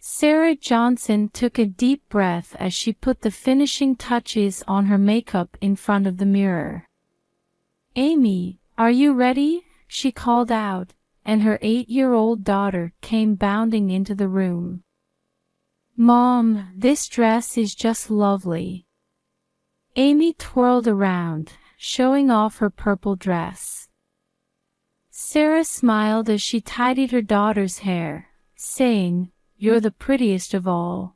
Sarah Johnson took a deep breath as she put the finishing touches on her makeup in front of the mirror. "Amy, are you ready?" she called out, and her 8-year-old daughter came bounding into the room. "Mom, this dress is just lovely." Amy twirled around, showing off her purple dress. Sarah smiled as she tidied her daughter's hair, saying, "You're the prettiest of all."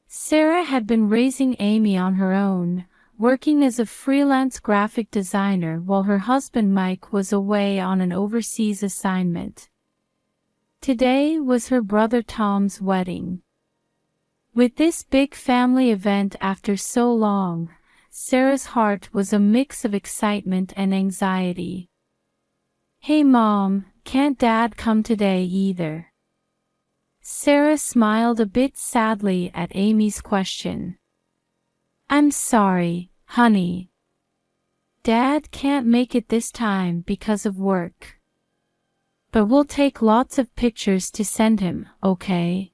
Sarah had been raising Amy on her own, working as a freelance graphic designer while her husband Mike was away on an overseas assignment. Today was her brother Tom's wedding. With this big family event after so long, Sarah's heart was a mix of excitement and anxiety. "Hey Mom, can't Dad come today either?" Sarah smiled a bit sadly at Amy's question. "I'm sorry, honey. Dad can't make it this time because of work. But we'll take lots of pictures to send him, okay?"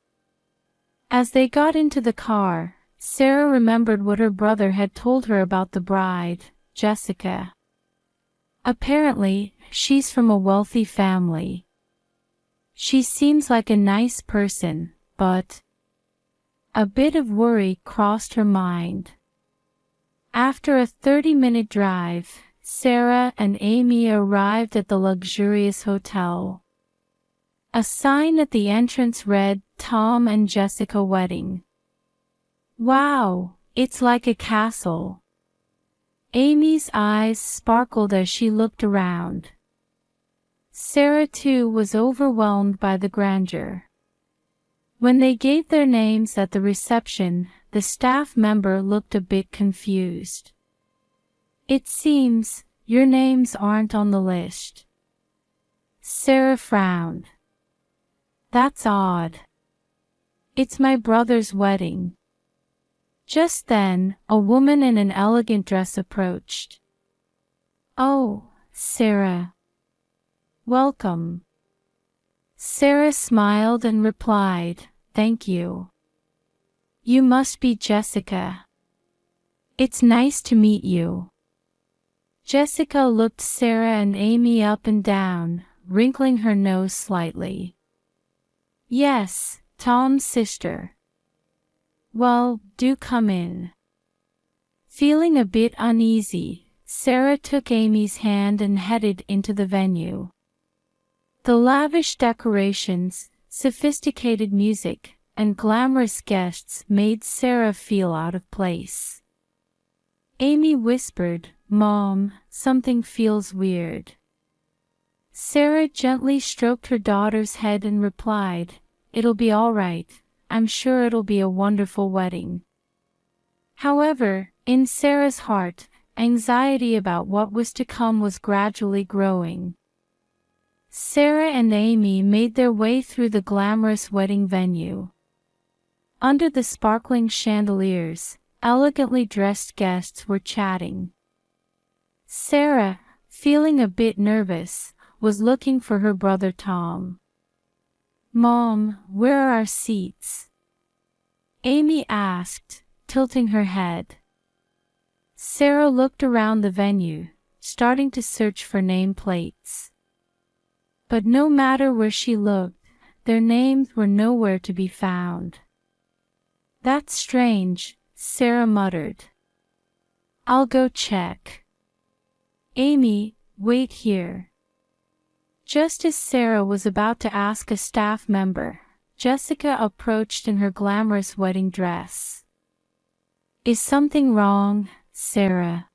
As they got into the car, Sarah remembered what her brother had told her about the bride, Jessica. Apparently, she's from a wealthy family. She seems like a nice person, but... A bit of worry crossed her mind. After a 30-minute drive, Sarah and Amy arrived at the luxurious hotel. A sign at the entrance read, "Tom and Jessica Wedding." "Wow, it's like a castle." Amy's eyes sparkled as she looked around. Sarah too was overwhelmed by the grandeur. When they gave their names at the reception, the staff member looked a bit confused. "It seems your names aren't on the list." Sarah frowned. "That's odd. It's my brother's wedding." Just then, a woman in an elegant dress approached. "Oh, Sarah. Welcome." Sarah smiled and replied, "Thank you. You must be Jessica. It's nice to meet you." Jessica looked Sarah and Amy up and down, wrinkling her nose slightly. "Yes, Tom's sister." "Well, do come in." Feeling a bit uneasy, Sarah took Amy's hand and headed into the venue. The lavish decorations, sophisticated music, and glamorous guests made Sarah feel out of place. Amy whispered, "Mom, something feels weird." Sarah gently stroked her daughter's head and replied, "It'll be all right. I'm sure it'll be a wonderful wedding." However, in Sarah's heart, anxiety about what was to come was gradually growing. Sarah and Amy made their way through the glamorous wedding venue. Under the sparkling chandeliers, elegantly dressed guests were chatting. Sarah, feeling a bit nervous, was looking for her brother Tom. "Mom, where are our seats?" Amy asked, tilting her head. Sarah looked around the venue, starting to search for nameplates. But no matter where she looked, their names were nowhere to be found. "That's strange," Sarah muttered. "I'll go check." "Amy, wait here." Just as Sarah was about to ask a staff member, Jessica approached in her glamorous wedding dress. "Is something wrong, Sarah?"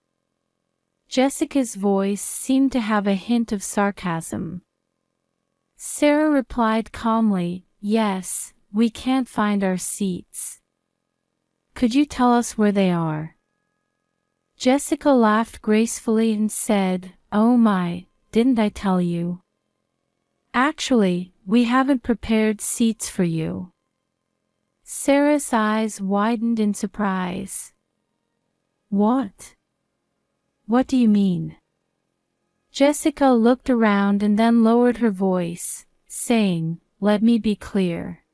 Jessica's voice seemed to have a hint of sarcasm. Sarah replied calmly, "Yes, we can't find our seats." "Could you tell us where they are?" Jessica laughed gracefully and said, "Oh my, didn't I tell you? Actually, we haven't prepared seats for you." Sarah's eyes widened in surprise. "What? What do you mean?" Jessica looked around and then lowered her voice, saying, "Let me be clear.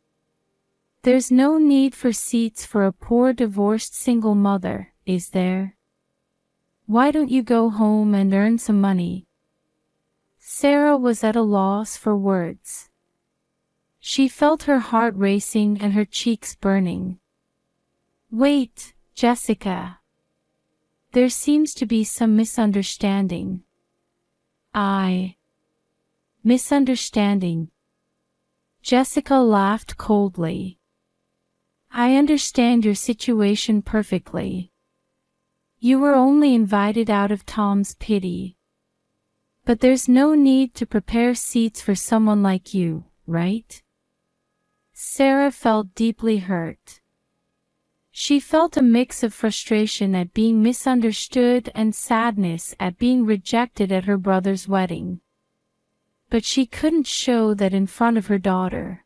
There's no need for seats for a poor divorced single mother, is there? Why don't you go home and earn some money? Sarah was at a loss for words. She felt her heart racing and her cheeks burning. Wait, Jessica. There seems to be some misunderstanding. Misunderstanding. Jessica laughed coldly. I understand your situation perfectly. You were only invited out of Tom's pity. But there's no need to prepare seats for someone like you, right? Sarah felt deeply hurt. She felt a mix of frustration at being misunderstood and sadness at being rejected at her brother's wedding. But she couldn't show that in front of her daughter.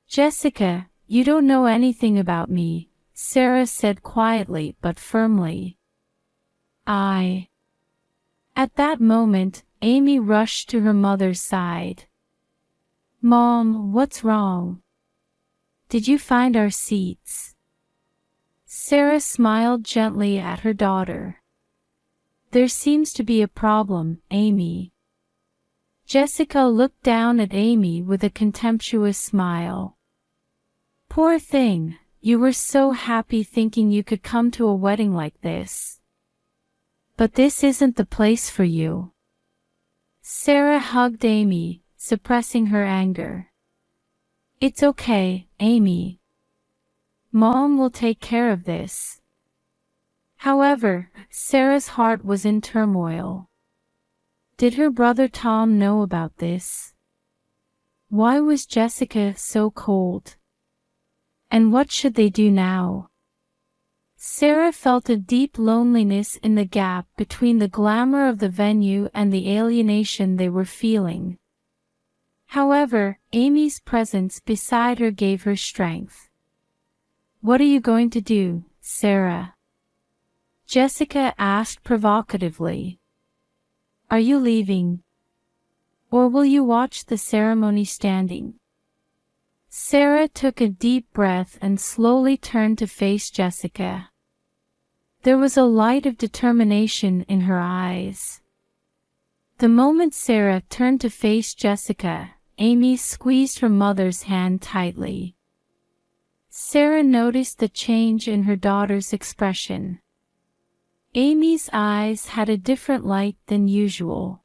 Jessica, you don't know anything about me, Sarah said quietly but firmly. At that moment, Amy rushed to her mother's side. Mom, what's wrong? Did you find our seats? Sarah smiled gently at her daughter. There seems to be a problem, Amy. Jessica looked down at Amy with a contemptuous smile. Poor thing, you were so happy thinking you could come to a wedding like this. But this isn't the place for you. Sarah hugged Amy, suppressing her anger. It's okay, Amy. Mom will take care of this. However, Sarah's heart was in turmoil. Did her brother Tom know about this? Why was Jessica so cold? And what should they do now? Sarah felt a deep loneliness in the gap between the glamour of the venue and the alienation they were feeling. However, Amy's presence beside her gave her strength. What are you going to do, Sarah? Jessica asked provocatively. Are you leaving? Or will you watch the ceremony standing? Sarah took a deep breath and slowly turned to face Jessica. There was a light of determination in her eyes. The moment Sarah turned to face Jessica, Amy squeezed her mother's hand tightly. Sarah noticed the change in her daughter's expression. Amy's eyes had a different light than usual.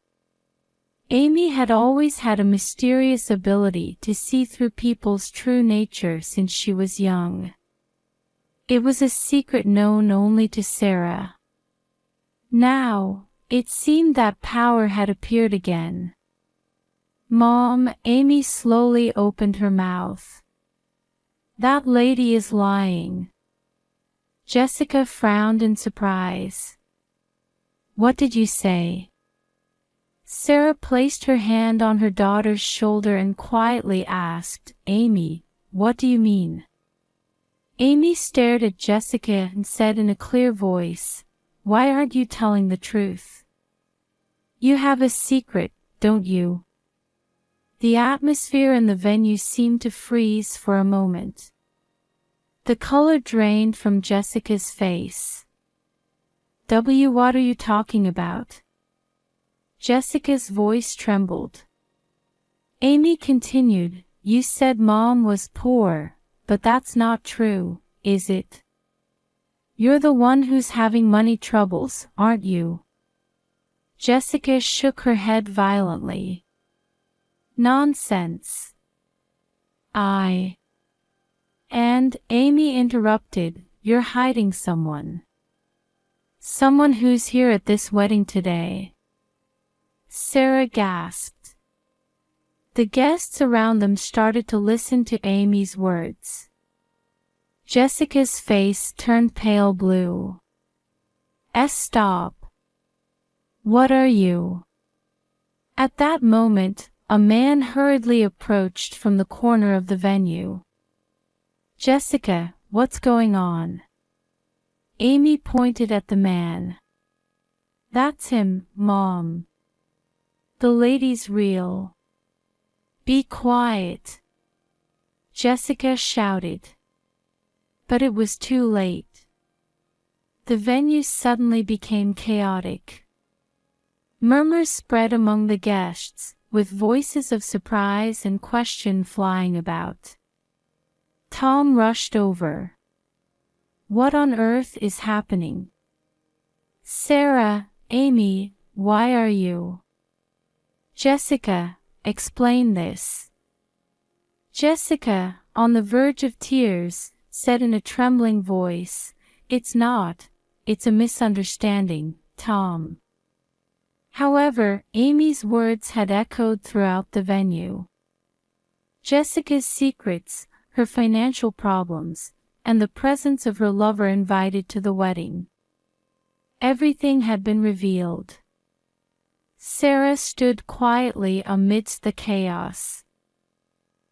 Amy had always had a mysterious ability to see through people's true nature since she was young. It was a secret known only to Sarah. Now, it seemed that power had appeared again. Mom, Amy slowly opened her mouth. That lady is lying. Jessica frowned in surprise. What did you say? Sarah placed her hand on her daughter's shoulder and quietly asked, Amy, what do you mean? Amy stared at Jessica and said in a clear voice, Why aren't you telling the truth? You have a secret, don't you? The atmosphere in the venue seemed to freeze for a moment. The color drained from Jessica's face. What are you talking about? Jessica's voice trembled. Amy continued, You said Mom was poor, but that's not true, is it? You're the one who's having money troubles, aren't you? Jessica shook her head violently. Nonsense. And Amy interrupted, You're hiding someone. Someone who's here at this wedding today. Sarah gasped. The guests around them started to listen to Amy's words. Jessica's face turned pale blue. Stop. What are you? At that moment, a man hurriedly approached from the corner of the venue. Jessica, what's going on? Amy pointed at the man. That's him, Mom. The lady's real. Be quiet. Jessica shouted. But it was too late. The venue suddenly became chaotic. Murmurs spread among the guests, with voices of surprise and question flying about. Tom rushed over. What on earth is happening? Sarah, Amy, why are you? Jessica, explain this. Jessica, on the verge of tears, said in a trembling voice, it's a misunderstanding, Tom. However, Amy's words had echoed throughout the venue. Jessica's secrets, her financial problems, and the presence of her lover invited to the wedding. Everything had been revealed. Sarah stood quietly amidst the chaos.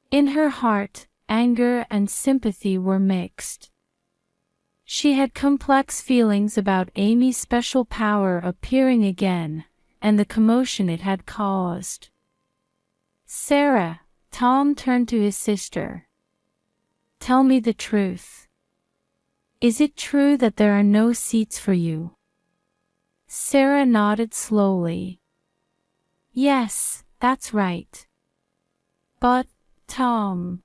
In her heart, anger and sympathy were mixed. She had complex feelings about Amy's special power appearing again, and the commotion it had caused. Sarah, Tom turned to his sister. Tell me the truth. Is it true that there are no seats for you? Sarah nodded slowly. Yes, that's right. But, Tom.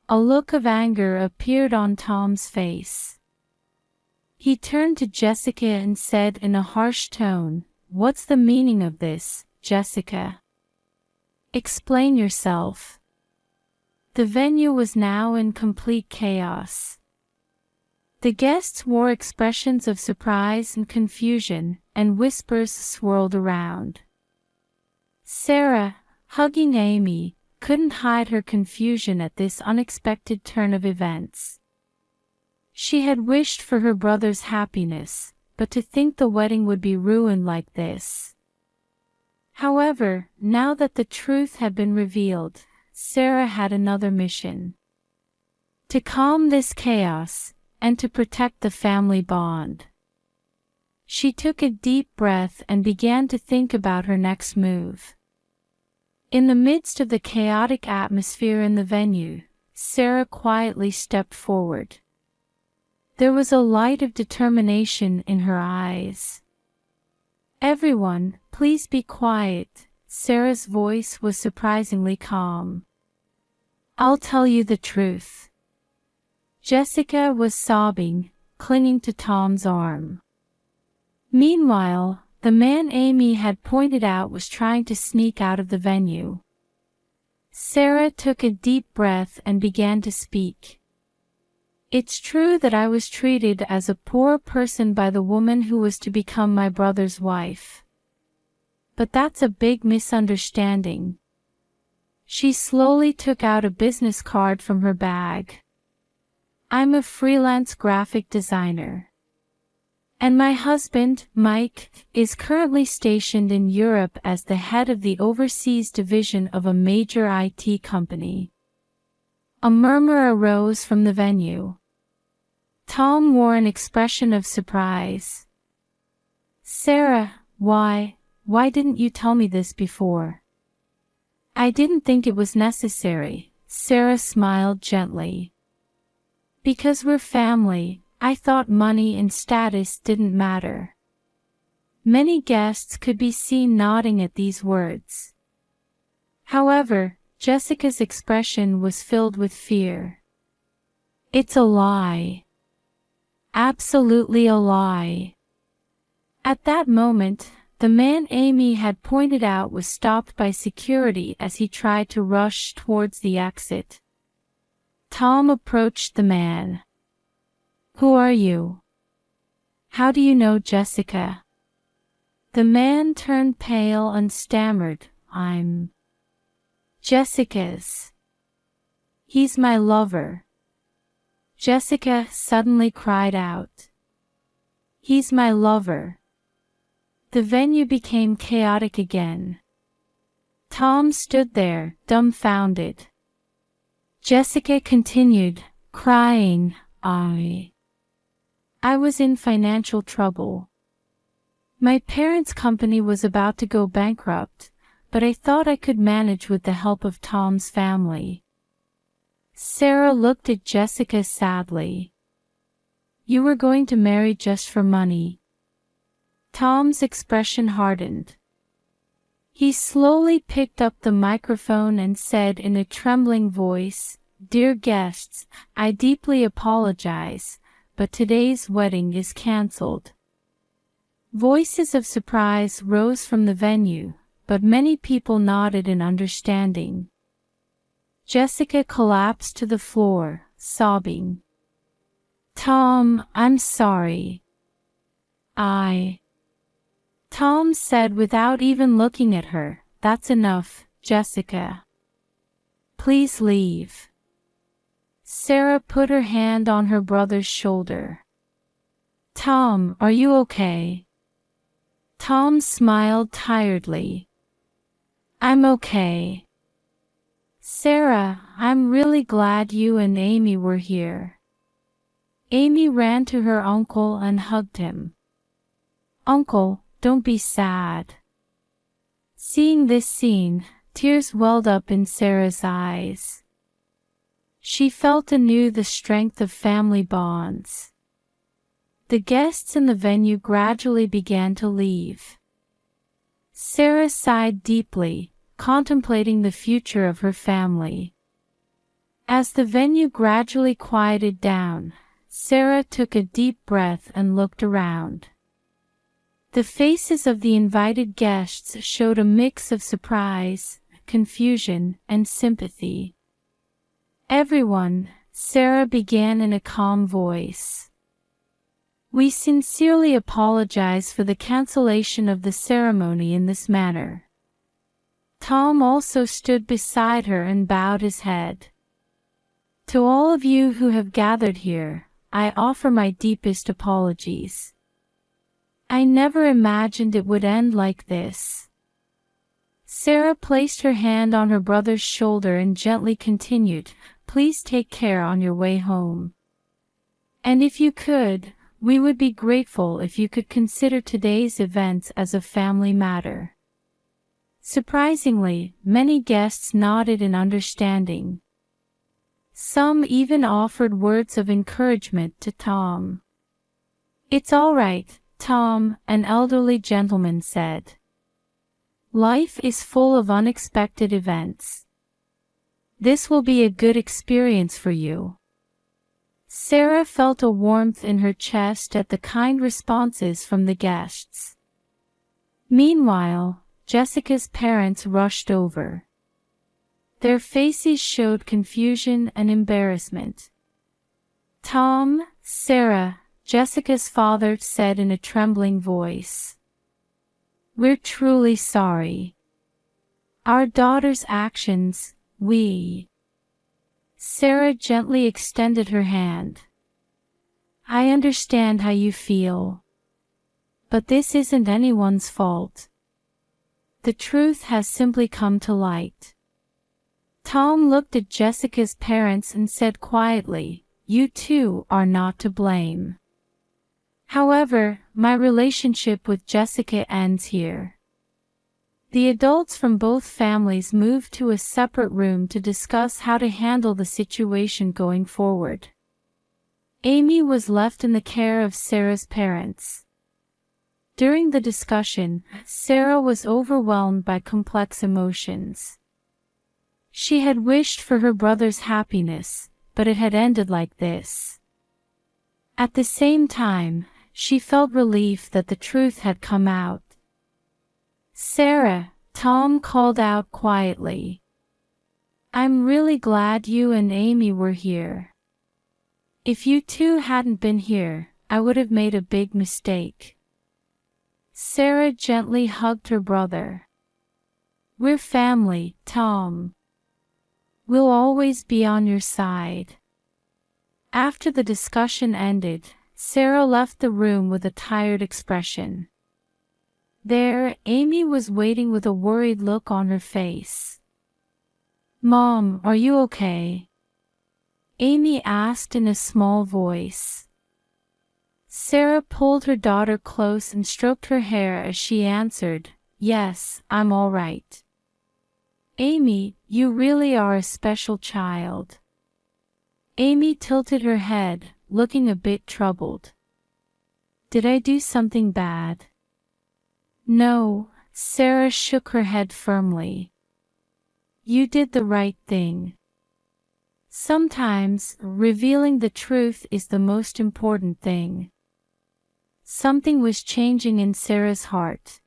A look of anger appeared on Tom's face. He turned to Jessica and said in a harsh tone, What's the meaning of this, Jessica? Explain yourself. The venue was now in complete chaos. The guests wore expressions of surprise and confusion, and whispers swirled around. Sarah, hugging Amy, couldn't hide her confusion at this unexpected turn of events. She had wished for her brother's happiness, but to think the wedding would be ruined like this. However, now that the truth had been revealed, Sarah had another mission. To calm this chaos, and to protect the family bond. She took a deep breath and began to think about her next move. In the midst of the chaotic atmosphere in the venue, Sarah quietly stepped forward. There was a light of determination in her eyes. Everyone, please be quiet. Sarah's voice was surprisingly calm. I'll tell you the truth. Jessica was sobbing, clinging to Tom's arm. Meanwhile, the man Amy had pointed out was trying to sneak out of the venue. Sarah took a deep breath and began to speak. It's true that I was treated as a poor person by the woman who was to become my brother's wife. But that's a big misunderstanding. She slowly took out a business card from her bag. I'm a freelance graphic designer. And my husband, Mike, is currently stationed in Europe as the head of the overseas division of a major IT company. A murmur arose from the venue. Tom wore an expression of surprise. Sarah, why didn't you tell me this before? I didn't think it was necessary, Sarah smiled gently. Because we're family, I thought money and status didn't matter. Many guests could be seen nodding at these words. However, Jessica's expression was filled with fear. It's a lie. Absolutely a lie. At that moment, the man Amy had pointed out was stopped by security as he tried to rush towards the exit. Tom approached the man. Who are you? How do you know Jessica? The man turned pale and stammered, I'm Jessica's. He's my lover. Jessica suddenly cried out. He's my lover. The venue became chaotic again. Tom stood there, dumbfounded. Jessica continued, crying, I was in financial trouble. My parents' company was about to go bankrupt, but I thought I could manage with the help of Tom's family. Sarah looked at Jessica sadly. You were going to marry just for money. Tom's expression hardened. He slowly picked up the microphone and said in a trembling voice, "Dear guests, I deeply apologize, but today's wedding is cancelled." Voices of surprise rose from the venue, but many people nodded in understanding. Jessica collapsed to the floor, sobbing. "Tom, I'm sorry. Tom said without even looking at her, "That's enough, Jessica. Please leave." Sarah put her hand on her brother's shoulder. "Tom, are you okay?" Tom smiled tiredly. "I'm okay. Sarah, I'm really glad you and Amy were here." Amy ran to her uncle and hugged him. "Uncle, don't be sad." Seeing this scene, tears welled up in Sarah's eyes. She felt anew the strength of family bonds. The guests in the venue gradually began to leave. Sarah sighed deeply, contemplating the future of her family. As the venue gradually quieted down, Sarah took a deep breath and looked around. The faces of the invited guests showed a mix of surprise, confusion, and sympathy. "Everyone," Sarah began in a calm voice, "we sincerely apologize for the cancellation of the ceremony in this manner." Tom also stood beside her and bowed his head. "To all of you who have gathered here, I offer my deepest apologies. I never imagined it would end like this." Sarah placed her hand on her brother's shoulder and gently continued, "Please take care on your way home. And if you could, we would be grateful if you could consider today's events as a family matter." Surprisingly, many guests nodded in understanding. Some even offered words of encouragement to Tom. "It's all right, Tom," an elderly gentleman said. "Life is full of unexpected events. This will be a good experience for you." Sarah felt a warmth in her chest at the kind responses from the guests. Meanwhile, Jessica's parents rushed over. Their faces showed confusion and embarrassment. "Tom, Sarah," Jessica's father said in a trembling voice, "we're truly sorry. Our daughter's actions, Sarah gently extended her hand. "I understand how you feel. But this isn't anyone's fault. The truth has simply come to light." Tom looked at Jessica's parents and said quietly, "You two are not to blame. However, my relationship with Jessica ends here." The adults from both families moved to a separate room to discuss how to handle the situation going forward. Amy was left in the care of Sarah's parents. During the discussion, Sarah was overwhelmed by complex emotions. She had wished for her brother's happiness, but it had ended like this. At the same time, she felt relief that the truth had come out. "Sarah," Tom called out quietly, "I'm really glad you and Amy were here. If you two hadn't been here, I would have made a big mistake." Sarah gently hugged her brother. "We're family, Tom. We'll always be on your side." After the discussion ended, Sarah left the room with a tired expression. There, Amy was waiting with a worried look on her face. "Mom, are you okay?" Amy asked in a small voice. Sarah pulled her daughter close and stroked her hair as she answered, "Yes, I'm all right. Amy, you really are a special child." Amy tilted her head, looking a bit troubled. Did I do something bad? No, Sarah shook her head firmly. You did the right thing. Sometimes, revealing the truth is the most important thing. Something was changing in Sarah's heart.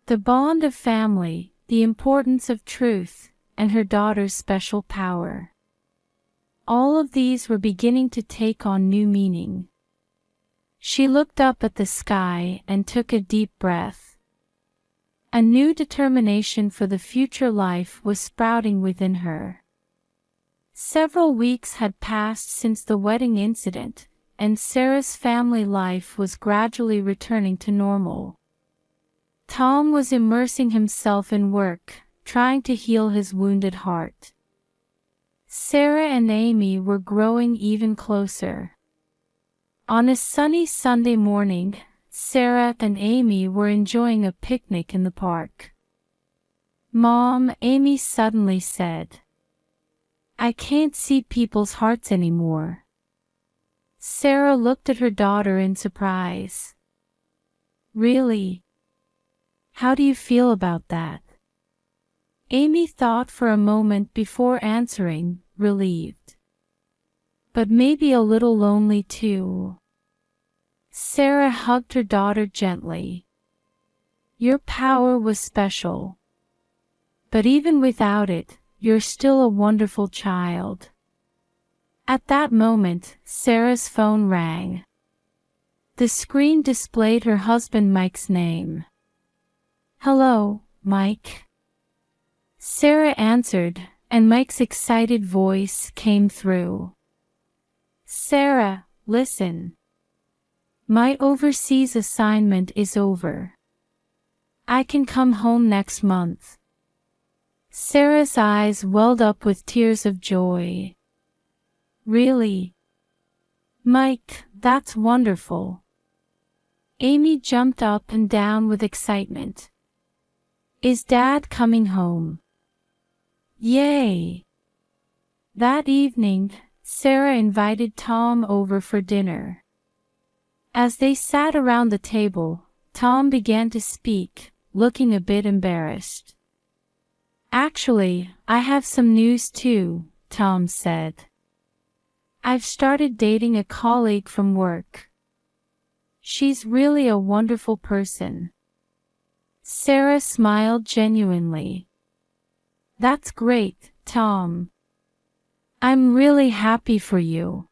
The bond of family, the importance of truth, and her daughter's special power. All of these were beginning to take on new meaning. She looked up at the sky and took a deep breath. A new determination for the future life was sprouting within her. Several weeks had passed since the wedding incident, and Sarah's family life was gradually returning to normal. Tom was immersing himself in work, trying to heal his wounded heart. Sarah and Amy were growing even closer. On a sunny Sunday morning, Sarah and Amy were enjoying a picnic in the park. "Mom," Amy suddenly said, "I can't see people's hearts anymore." Sarah looked at her daughter in surprise. "Really? How do you feel about that?" Amy thought for a moment before answering, relieved. "But maybe a little lonely too." Sarah hugged her daughter gently. "Your power was special. But even without it, you're still a wonderful child." At that moment, Sarah's phone rang. The screen displayed her husband Mike's name. "Hello, Mike." Sarah answered, and Mike's excited voice came through. "Sarah, listen. My overseas assignment is over. I can come home next month." Sarah's eyes welled up with tears of joy. "Really? Mike, that's wonderful." Amy jumped up and down with excitement. "Is Dad coming home?" "Yay!" That evening, Sarah invited Tom over for dinner. As they sat around the table, Tom began to speak, looking a bit embarrassed. "Actually, I have some news too," Tom said. "I've started dating a colleague from work. She's really a wonderful person." Sarah smiled genuinely. "That's great, Tom. I'm really happy for you."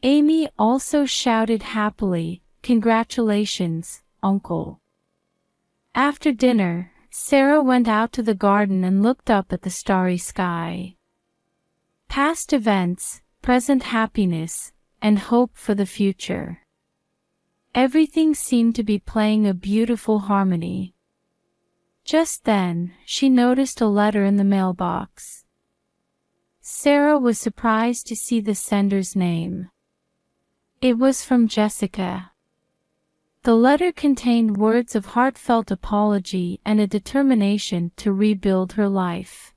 Amy also shouted happily, "Congratulations, Uncle." After dinner, Sarah went out to the garden and looked up at the starry sky. Past events, present happiness, and hope for the future. Everything seemed to be playing a beautiful harmony. Just then, she noticed a letter in the mailbox. Sarah was surprised to see the sender's name. It was from Jessica. The letter contained words of heartfelt apology and a determination to rebuild her life.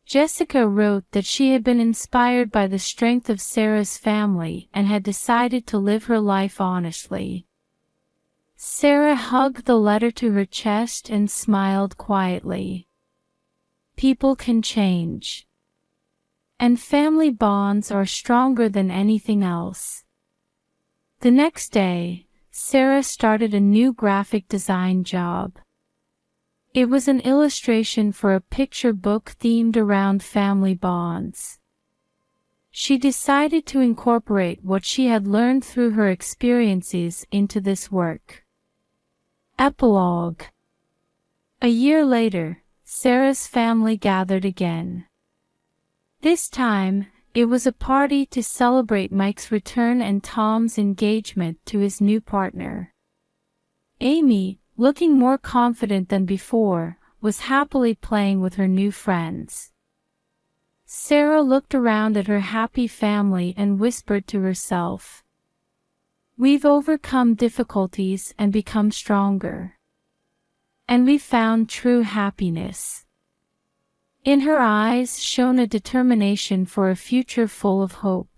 Jessica wrote that she had been inspired by the strength of Sarah's family and had decided to live her life honestly. Sarah hugged the letter to her chest and smiled quietly. People can change. And family bonds are stronger than anything else. The next day, Sarah started a new graphic design job. It was an illustration for a picture book themed around family bonds. She decided to incorporate what she had learned through her experiences into this work. Epilogue. A year later, Sarah's family gathered again. This time, it was a party to celebrate Mike's return and Tom's engagement to his new partner. Amy, looking more confident than before, was happily playing with her new friends. Sarah looked around at her happy family and whispered to herself, "We've overcome difficulties and become stronger. And we found true happiness." In her eyes shone a determination for a future full of hope.